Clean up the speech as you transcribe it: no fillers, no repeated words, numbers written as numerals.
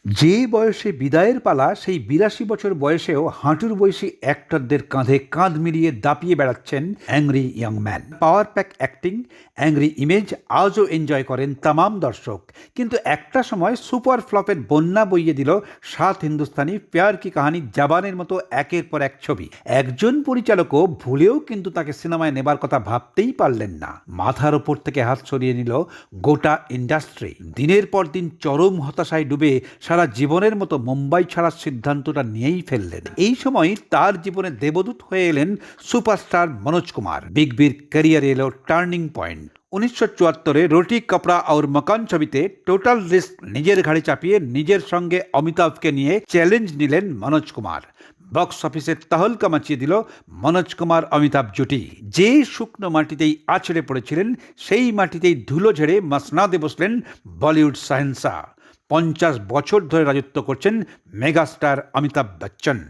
যে বয়সে বিদায়ের পালা সেই ৮২ বছর বয়সেও হাঁটুর বয়সী অ্যাক্টরদের কাঁধে কাঁধ মিলিয়ে দাপিয়ে বেড়াচ্ছেন angry young man. Power pack acting, angry image আজও এনজয় করেন তামাম দর্শক। কিন্তু একটা সময় সুপার ফ্লপের বন্যা বইয়ে দিল সাত হিন্দুস্তানি, প্যার কি কাহানি, জাবানের মতো একের পর এক ছবি। একজন পরিচালকও ভুলেও কিন্তু তাকে সিনেমায় নেবার কথা ভাবতেই পারলেন না। মাথার ওপর থেকে হাত সরিয়ে নিল গোটা ইন্ডাস্ট্রি। দিনের পর দিন চরম হতাশায় ডুবে সারা জীবনের মতো মুম্বাই ছাড়ার সিদ্ধান্তটা নিয়েই ফেললেন। এই সময় তার জীবনে দেবদূত হয়ে এলেন সুপারস্টার মনোজ কুমার। বিগ বির ক্যারিয়ারে এলো টার্নিং পয়েন্ট। 1974-এ রোটি কাপড়া और মকান ছবিতে টোটাল রিস্ক নিজের ঘাড়ে চাপিয়ে নিজের সঙ্গে অমিতাভকে নিয়ে চ্যালেঞ্জ নিলেন মনোজ কুমার। বক্স অফিসে তহলকা মাচিয়ে দিল মনোজ কুমার অমিতাভ জুটি। যে শুকনো মাটিতেই আছড়ে পড়েছিলেন সেই মাটিতেই ধুলো ঝেড়ে মসনাদে বসলেন বলিউড শাহেনশাহ। 50 বছর ধরে রাজত্ব করছেন মেগাস্টার অমিতাভ বচ্চন।